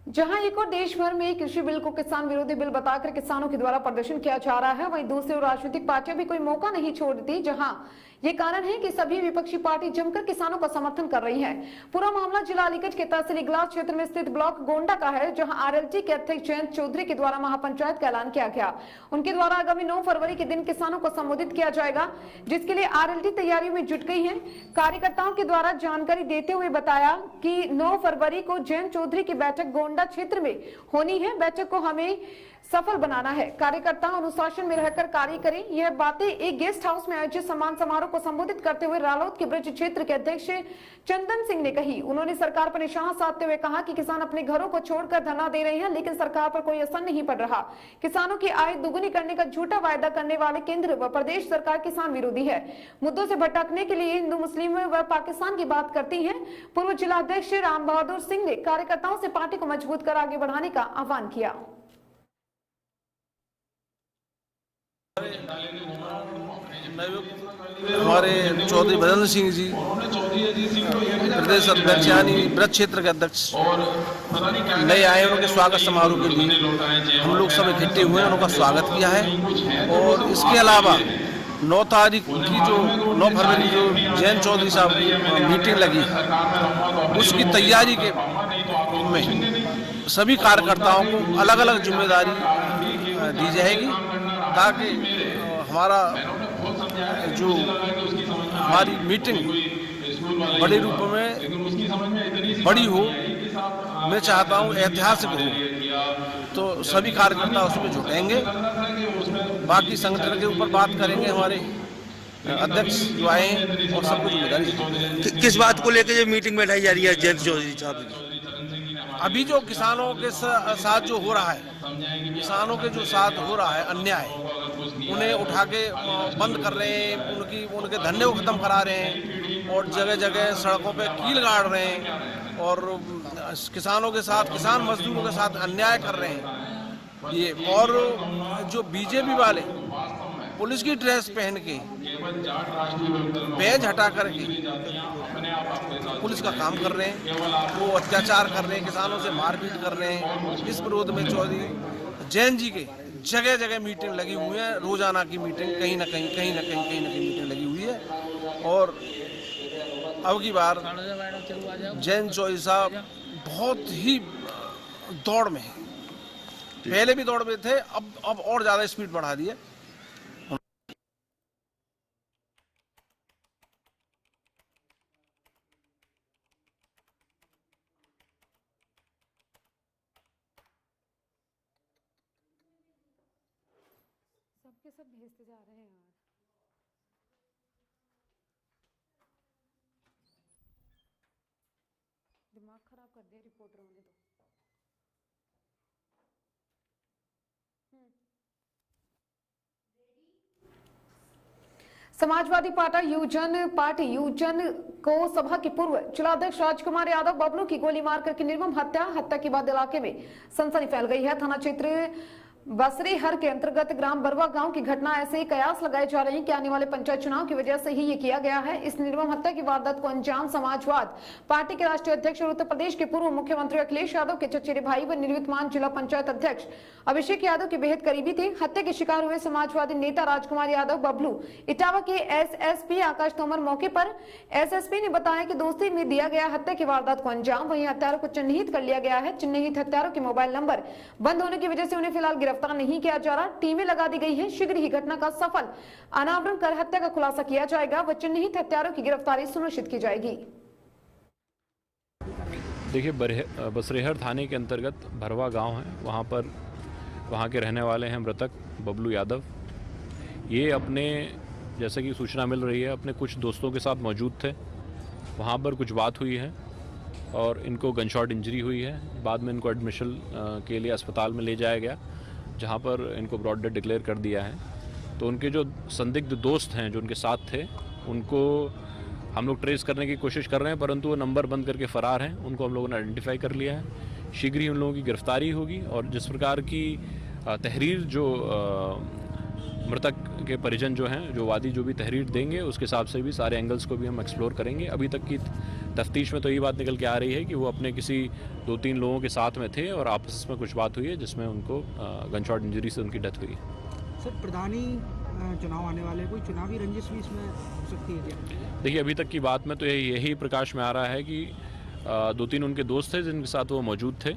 जहां एक और देश भर में कृषि बिल को किसान विरोधी बिल बताकर किसानों के द्वारा प्रदर्शन किया जा रहा है, वहीं दूसरी ओर राजनीतिक पार्टियां भी कोई मौका नहीं छोड़ती। जहां ये कारण है कि सभी विपक्षी पार्टी जमकर किसानों का समर्थन कर रही है। पूरा मामला जिला अलीगढ़ के तहसील इगलास क्षेत्र में स्थित ब्लॉक गोंडा का है, जहां आरएलटी के अध्यक्ष जयंत चौधरी के द्वारा महापंचायत का ऐलान किया गया। उनके द्वारा आगामी 9 फरवरी के दिन किसानों को संबोधित किया जाएगा, जिसके लिए आरएलटी तैयारियों में जुट गई है। कार्यकर्ताओं के द्वारा जानकारी देते हुए बताया कि 9 फरवरी को जयंत चौधरी की बैठक गोंडा क्षेत्र में होनी है। बैठक को हमें सफल बनाना है, कार्यकर्ता अनुशासन में रहकर कार्य करें। यह बातें एक गेस्ट हाउस में आयोजित सम्मान समारोह को संबोधित करते हुए रालोद के ब्रज क्षेत्र के अध्यक्ष चंदन सिंह ने कही। उन्होंने सरकार पर निशाना साधते हुए कहा कि किसान अपने घरों को छोड़कर धरना दे रहे हैं, लेकिन सरकार पर कोई असर नहीं पड़ रहा। किसानों की आय दुगुनी करने का झूठा वायदा करने वाले केंद्र व प्रदेश सरकार किसान विरोधी है। मुद्दों से भटकने के लिए हिंदू मुस्लिम व पाकिस्तान की बात करती है। पूर्व जिला अध्यक्ष राम बहादुर सिंह ने कार्यकर्ताओं से पार्टी को मजबूत कर आगे बढ़ाने का आह्वान किया। हमारे चौधरी भजन सिंह जी प्रदेश अध्यक्ष यानी ब्रज क्षेत्र के अध्यक्ष नए आए, उनके स्वागत समारोह के लिए हम लोग सब इकट्ठे हुए हैं, उनका स्वागत किया है। और इसके अलावा 9 तारीख की जो 9 फरवरी जो जयंत चौधरी साहब की मीटिंग लगी, उसकी तैयारी के में सभी कार्यकर्ताओं को अलग अलग जिम्मेदारी दी जाएगी, ताकि हमारा जो हमारी मीटिंग बड़े रूप में बड़ी हो, मैं चाहता हूँ ऐतिहासिक हो, तो सभी कार्यकर्ता उसमें जुटेंगे। बाकी संगठन के ऊपर बात करेंगे हमारे अध्यक्ष जो आए हैं और सबको जिम्मेदारी। किस बात को लेकर ये मीटिंग बैठाई जा रही है जयंत चौधरी साहब की? अभी जो किसानों के साथ जो हो रहा है, किसानों के जो साथ हो रहा है अन्याय, उन्हें उठा के बंद कर रहे हैं, उनके धंधे को खत्म करा रहे हैं और जगह जगह सड़कों पे कील गाड़ रहे हैं और किसानों के साथ, किसान मजदूरों के साथ अन्याय कर रहे हैं ये। और जो बीजेपी वाले पुलिस की ड्रेस पहन के बैज हटा करके पुलिस का काम कर रहे हैं, वो अत्याचार कर रहे हैं, किसानों से मारपीट कर रहे हैं। इस विरोध में चौधरी जैन जी के जगह जगह मीटिंग लगी हुई है, रोजाना की मीटिंग कहीं ना कहीं मीटिंग लगी हुई है। और अब की बार जैन चौधरी साहब बहुत ही दौड़ में है, पहले भी दौड़ में थे, अब और ज्यादा स्पीड बढ़ा दी है। सबके सब भेजते जा रहे हैं यार। दिमाग खराब कर दिया रिपोर्टरों ने तो। समाजवादी पार्टी यूजन को सभा के पूर्व जिलाध्यक्ष राजकुमार यादव बबलू की गोली मारकर की निर्मम हत्या के बाद इलाके में सनसनी फैल गई है। थाना क्षेत्र बसरीहर के अंतर्गत ग्राम बरवा गांव की घटना ऐसे ही कयास लगाए जा रहे हैं कि आने वाले पंचायत चुनाव की वजह से ही ये किया गया है। इस निर्मम हत्या की वारदात को अंजाम समाजवाद पार्टी के राष्ट्रीय अध्यक्ष और उत्तर प्रदेश के पूर्व मुख्यमंत्री अखिलेश यादव के चचेरे भाई व निवर्तमान जिला पंचायत अध्यक्ष अभिषेक यादव के बेहद करीबी थे। हत्या के शिकार हुए समाजवादी नेता राजकुमार यादव बबलू इटावा के एसएसपी आकाश तोमर मौके पर एसएसपी ने बताया कि दोस्ती में दिया गया हत्या की वारदात को अंजाम। वहीं हत्यारों को चिन्हित कर लिया गया है। चिन्हित हत्यारों के मोबाइल नंबर बंद होने की वजह से उन्हें फिलहाल गिरफ्तार नहीं किया जा रहा। टीमें लगा दी गई हैं। शीघ्र ही घटना का सफल अनावरण कर हत्या का खुलासा किया जाएगा व चिन्हित हत्यारों की गिरफ्तारी सुनिश्चित की जाएगी। देखिए, बसरेहर थाने के अंतर्गत भरवा गांव है, वहाँ के रहने वाले हैं मृतक बबलू यादव। ये अपने, जैसे कि सूचना मिल रही है, अपने कुछ दोस्तों के साथ मौजूद थे। वहाँ पर कुछ बात हुई है और इनको गनशॉट इंजरी हुई है। बाद में इनको एडमिशन के लिए अस्पताल में ले जाया गया, जहाँ पर इनको ब्रॉड डेड डिक्लेयर कर दिया है। तो उनके जो संदिग्ध दोस्त हैं जो उनके साथ थे, उनको हम लोग ट्रेस करने की कोशिश कर रहे हैं, परंतु वो नंबर बंद करके फ़रार हैं। उनको हम लोगों ने आइडेंटिफाई कर लिया है। शीघ्र ही उन लोगों की गिरफ्तारी होगी और जिस प्रकार की तहरीर जो मृतक के परिजन जो हैं, जो वादी जो भी तहरीर देंगे उसके हिसाब से भी सारे एंगल्स को भी हम एक्सप्लोर करेंगे। अभी तक की तफ्तीश में तो ये बात निकल के आ रही है कि वो अपने किसी 2-3 लोगों के साथ में थे और आपस में कुछ बात हुई है जिसमें उनको गन शॉट इंजरी से उनकी डेथ हुई है। सर, प्रधानी चुनाव आने वाले, कोई चुनावी रंजिश भी इसमें हो सकती है क्या? देखिए, अभी तक की बात में तो यही प्रकाश में आ रहा है कि 2-3 उनके दोस्त थे जिनके साथ वो मौजूद थे,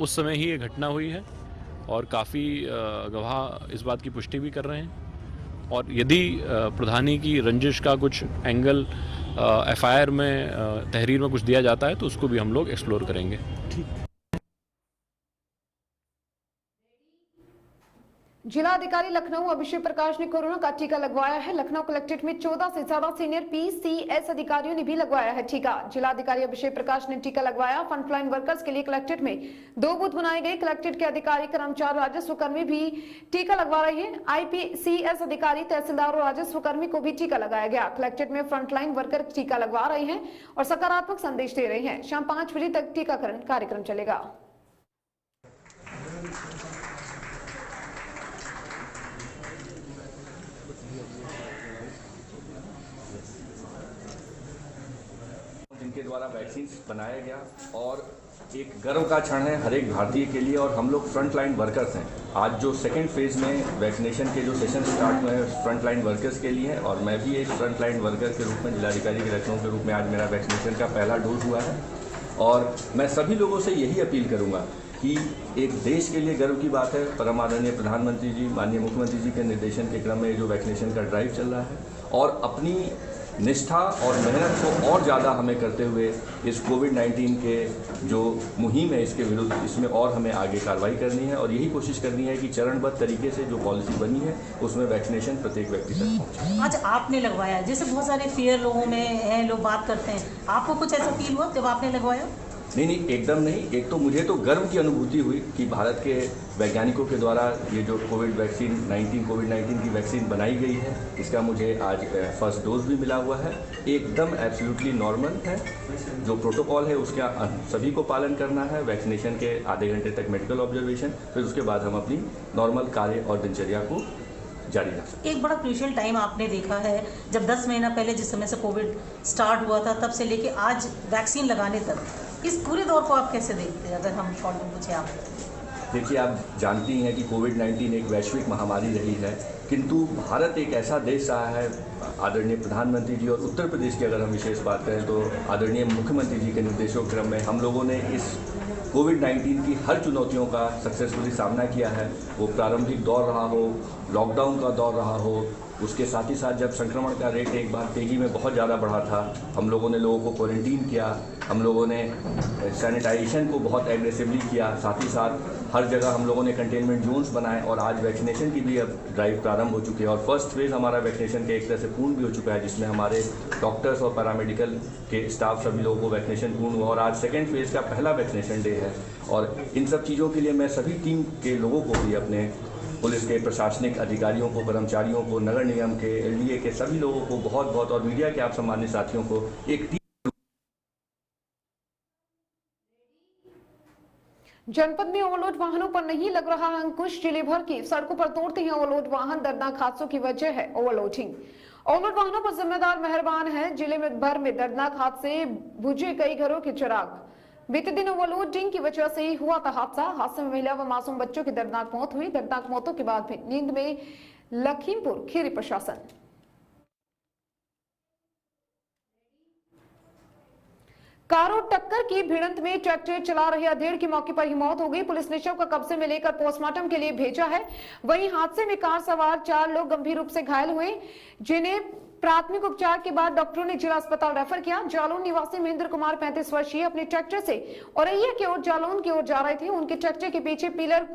उस समय ही ये घटना हुई है और काफ़ी गवाह इस बात की पुष्टि भी कर रहे हैं। और यदि प्रधानी की रंजिश का कुछ एंगल एफआईआर में तहरीर में कुछ दिया जाता है तो उसको भी हम लोग एक्सप्लोर करेंगे। जिलाधिकारी लखनऊ अभिषेक प्रकाश ने कोरोना का टीका लगवाया है। लखनऊ कलेक्ट्रेट में 14 से ज्यादा सीनियर पीसीएस अधिकारियों ने भी लगवाया है टीका। जिलाधिकारी अभिषेक प्रकाश ने टीका लगवाया। फ्रंटलाइन वर्कर्स के लिए कलेक्ट्रेट में 2 बूथ बनाए गए। कलेक्ट्रेट के अधिकारी, कर्मचारी, राजस्व कर्मी भी टीका लगवा रहे हैं। आईपीसीएस अधिकारी, तहसीलदार और राजस्व कर्मी को भी टीका लगाया गया। कलेक्ट्रेट में फ्रंटलाइन वर्कर टीका लगवा रहे हैं और सकारात्मक संदेश दे रहे हैं। शाम 5 बजे तक टीकाकरण कार्यक्रम चलेगा। जिनके द्वारा वैक्सीन बनाया गया और एक गर्व का क्षण है हर एक भारतीय के लिए। और हम लोग फ्रंट लाइन वर्कर्स हैं। आज जो सेकेंड फेज में वैक्सीनेशन के जो सेशन स्टार्ट हुए हैं फ्रंट लाइन वर्कर्स के लिए हैं और मैं भी एक फ्रंट लाइन वर्कर के रूप में, जिलाधिकारी के लखनऊ के रूप में आज मेरा वैक्सीनेशन का पहला डोज हुआ है। और मैं सभी लोगों से यही अपील करूँगा कि एक देश के लिए गर्व की बात है, परम आदरणीय प्रधानमंत्री जी, माननीय मुख्यमंत्री जी के निर्देशन के क्रम में जो वैक्सीनेशन का ड्राइव चल रहा है और अपनी निष्ठा और मेहनत को और ज़्यादा हमें करते हुए इस कोविड-19 के जो मुहिम है इसके विरुद्ध, इसमें और हमें आगे कार्रवाई करनी है और यही कोशिश करनी है कि चरणबद्ध तरीके से जो पॉलिसी बनी है उसमें वैक्सीनेशन प्रत्येक व्यक्ति तक पहुँचे। आज आपने लगवाया, जैसे बहुत सारे फियर लोगों में हैं, लोग बात करते हैं, आपको कुछ ऐसा फील हुआ जब आपने लगवाया? नहीं, एकदम नहीं। एक तो मुझे तो गर्व की अनुभूति हुई कि भारत के वैज्ञानिकों के द्वारा ये जो कोविड-19 की वैक्सीन बनाई गई है, इसका मुझे आज फर्स्ट डोज भी मिला हुआ है। एकदम एब्सोल्युटली नॉर्मल है। जो प्रोटोकॉल है उसका सभी को पालन करना है। वैक्सीनेशन के आधे घंटे तक मेडिकल ऑब्जर्वेशन, फिर उसके बाद हम अपनी नॉर्मल कार्य और दिनचर्या को जारी रख सकते। एक बड़ा क्रूशियल टाइम आपने देखा है, जब 10 महीना पहले जिस समय से कोविड स्टार्ट हुआ था तब से लेके आज वैक्सीन लगाने तक, इस पूरे दौर को आप कैसे देखते हैं? अगर हम शॉर्ट में पूछे आप। देखिए, आप जानती हैं कि कोविड-19 एक वैश्विक महामारी रही है, किंतु भारत एक ऐसा देश रहा है, आदरणीय प्रधानमंत्री जी और उत्तर प्रदेश की अगर हम विशेष बात करें तो आदरणीय मुख्यमंत्री जी के निर्देशों के क्रम में हम लोगों ने इस कोविड-19 की हर चुनौतियों का सक्सेसफुली सामना किया है। वो प्रारंभिक दौर रहा हो, लॉकडाउन का दौर रहा हो, उसके साथ ही साथ जब संक्रमण का रेट एक बार तेज़ी में बहुत ज़्यादा बढ़ा था, हम लोगों ने लोगों को क्वारंटीन किया, हम लोगों ने सैनिटाइजेशन को बहुत एग्रेसिवली किया, साथ ही साथ हर जगह हम लोगों ने कंटेनमेंट जोन्स बनाए और आज वैक्सीनेशन की भी अब ड्राइव प्रारंभ हो चुकी है और फर्स्ट फेज़ हमारा वैक्सीनेशन के एक तरह से पूर्ण भी हो चुका है, जिसमें हमारे डॉक्टर्स और पैरामेडिकल के स्टाफ सभी लोगों को वैक्सीनेशन पूर्ण हुआ और आज सेकेंड फेज़ का पहला वैक्सीनेशन डे है। और इन सब चीज़ों के लिए मैं सभी टीम के लोगों को भी, अपने पुलिस के प्रशासनिक अधिकारियों को, कर्मचारियों को, नगर निगम के, एलडीए के सभी लोगों को बहुत बहुत और मीडिया के आप सम्मानित साथियों को एक जनपद में ओवरलोड वाहनों पर नहीं लग रहा है अंकुश। जिले भर की सड़कों पर दौड़ते हैं ओवरलोड वाहन। दर्दनाक हादसों की वजह है ओवरलोडिंग। ओवरलोड वाहनों पर जिम्मेदार मेहरबान है। जिले में भर में दर्दनाक हादसे, बुझे कई घरों के चिराग। बीते दिन ओवरलोडिंग की वजह से ही हुआ था हादसा। हादसे में महिला व मासूम बच्चों की दर्दनाक मौत हुई। दर्दनाक मौतों के बाद भी नींद में लखीमपुर खीरी प्रशासन। कार और टक्कर की भिड़ंत में ट्रैक्टर चला रहे अधेड़ की मौके पर ही मौत हो गई। पुलिस ने शव का कब्जे में लेकर पोस्टमार्टम के लिए भेजा है। वहीं हादसे में कार सवार 4 लोग गंभीर रूप से घायल हुए, जिन्हें प्राथमिक उपचार के बाद डॉक्टरों ने जिला अस्पताल रेफर किया। जालौन निवासी महेंद्र कुमार 35 वर्षीय अपने ट्रैक्टर से औरैया की ओर जालौन की ओर जा रहे थे। उनके ट्रैक्टर के पीछे पिलर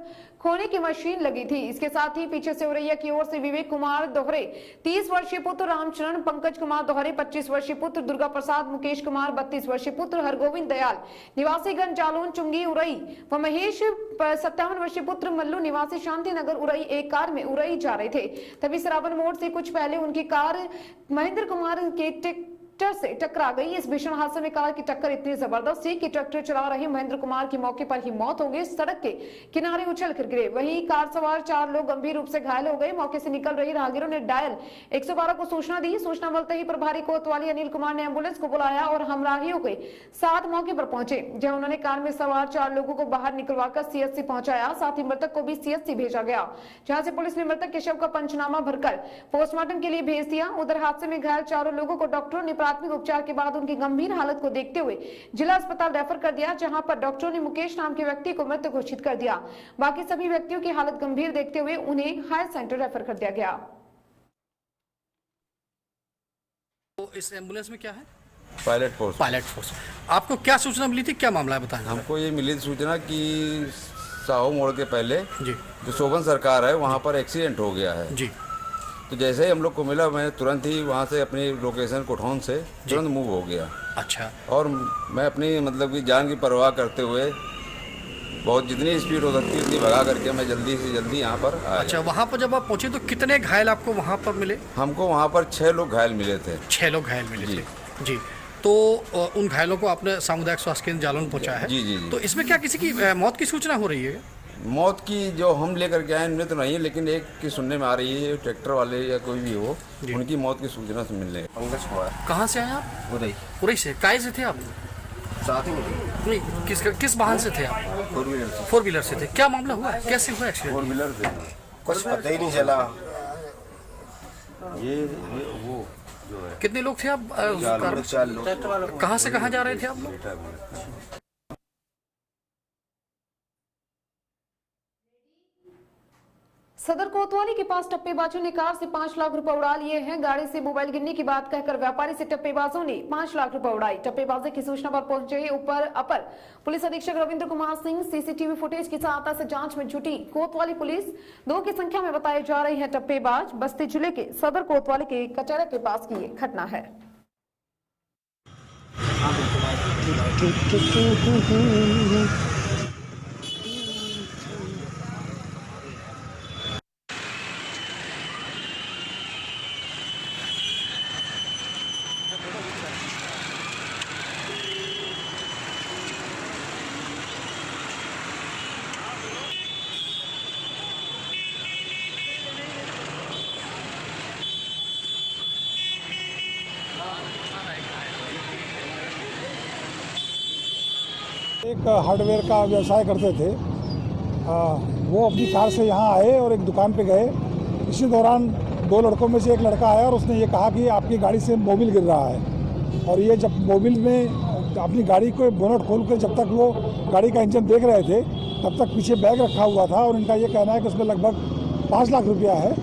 खोने की मशीन लगी थी। इसके साथ ही पीछे से औरैया की ओर से विवेक कुमार दोहरे 30 वर्षीय पुत्र, रामचरण, पंकज कुमार दोहरे 25 वर्षीय पुत्र, दुर्गा प्रसाद, मुकेश कुमार 32 वर्षीय पुत्र, हरगोविंद दयाल निवासीगंज जालौन चुंगी उरई व महेश 57 वर्षीय पुत्र, मल्लू निवासी शांतिनगर उरई एक कार में उरई जा रहे थे। तभी सरावन मोड़ से कुछ पहले उनकी कार महेंद्र कुमार के ट्रैक्टर से टकरा गई। इस भीषण हादसे में कार की टक्कर इतनी जबरदस्त थी कि ट्रैक्टर चला रहे महेंद्र कुमार की मौके पर ही मौत हो गई, सड़क के किनारे उछलकर गिरे। वहीं कार सवार 4 लोग गंभीर रूप से घायल हो गए। मौके से निकल रही राहगीरों ने डायल 112 को सूचना दी। सूचना मिलते ही प्रभारी कोतवाली अनिल कुमार ने एम्बुलेंस को बुलाया और हमराहियों के साथ मौके पर पहुंचे, जहां उन्होंने कार में सवार 4 लोगों को बाहर निकलवाकर सीएचसी पहुंचाया। साथ ही मृतक को भी सीएचसी भेजा गया, जहां से पुलिस ने मृतक के शव का पंचनामा भरकर पोस्टमार्टम के लिए भेज दिया। उधर हादसे में घायल 4 लोगों को डॉक्टरों ने प्राथमिक उपचार के बाद उनकी गंभीर हालत को देखते हुए जिला अस्पताल रेफर कर दिया, जहां पर डॉक्टरों ने मुकेश नाम के व्यक्ति को मृत घोषित कर दिया। बाकी सभी व्यक्तियों की हालत गंभीर देखते हुए उन्हें हायर सेंटर रेफर कर दिया गया। तो इस एम्बुलेंस में क्या है? Pilot force. Pilot force. आपको क्या सूचना मिली थी, क्या मामला है बताएं? हमको ये मिली सूचना कि साहू मोड़ के पहले जी जो शोभन सरकार है वहाँ पर एक्सीडेंट हो गया है जी। तो जैसे ही हम लोग को मिला मैं तुरंत ही वहाँ से अपनी लोकेशन कोठौन से तुरंत मूव हो गया। अच्छा। और मैं अपनी मतलब कि जान की परवाह करते हुए बहुत जितनी स्पीड हो सकती है उतनी भगा करके मैं जल्दी से जल्दी यहाँ पर आया। अच्छा, वहाँ पर जब आप पहुँचे तो कितने घायल आपको वहाँ पर मिले? हमको वहाँ पर 6 लोग घायल मिले थे। 6 लोग घायल मिले थे जी। तो उन घायलों को आपने सामुदायिक स्वास्थ्य केंद्र जालौन पहुँचाया है? जी। तो इसमें क्या किसी की मौत की सूचना हो रही है? मौत की जो हम लेकर के आए उनमें तो नहीं है, लेकिन एक की सुनने में आ रही है ट्रैक्टर वाले या कोई भी हो उनकी मौत की सूचना से मिलने। पंकज कुमार। कहाँ से आए आप? उरई से। काय से थे आप? साथ ही नहीं, किस वाहन से थे आप? 4 व्हीलर से। 4 व्हीलर से थे। क्या मामला हुआ, कैसे हुआ एक्सीडेंट? 4 व्हीलर से कुछ पता ही नहीं चला। ये वो जो है। कितने लोग थे आप? 4 लोग। कहाँ से कहाँ जा रहे थे आप लोग? सदर कोतवाली के पास टप्पेबाजों ने कार से 5 लाख रुपए उड़ा लिए हैं। गाड़ी से मोबाइल गिरने की बात कहकर व्यापारी से टप्पेबाजों ने 5 लाख रुपए उड़ाई। टप्पेबाजी की सूचना पर पहुंचे अपर पुलिस अधीक्षक रविंद्र कुमार सिंह सीसीटीवी फुटेज की सहायता से जांच में जुटी। कोतवाली पुलिस 2 की संख्या में बताए जा रहे हैं टप्पेबाज। बस्ती जिले के सदर कोतवाली के कचहरे के पास की ये घटना है। एक हार्डवेयर का व्यवसाय करते थे। वो अपनी कार से यहाँ आए और एक दुकान पे गए। इसी दौरान 2 लड़कों में से एक लड़का आया और उसने ये कहा कि आपकी गाड़ी से मोबिल गिर रहा है। और ये जब मोबिल में अपनी गाड़ी को बोनट खोल कर जब तक वो गाड़ी का इंजन देख रहे थे तब तक पीछे बैग रखा हुआ था और इनका ये कहना है कि उसमें लगभग 5 लाख रुपया है,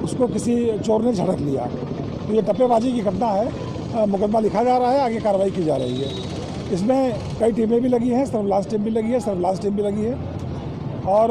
उसको किसी चोर ने झड़क लिया। तो ये टप्पेबाजी की घटना है। मुकदमा लिखा जा रहा है, आगे कार्रवाई की जा रही है। इसमें कई टीमें भी लगी हैं, सर्विलांस टीम भी लगी है, सर्विलांस टीम भी लगी है और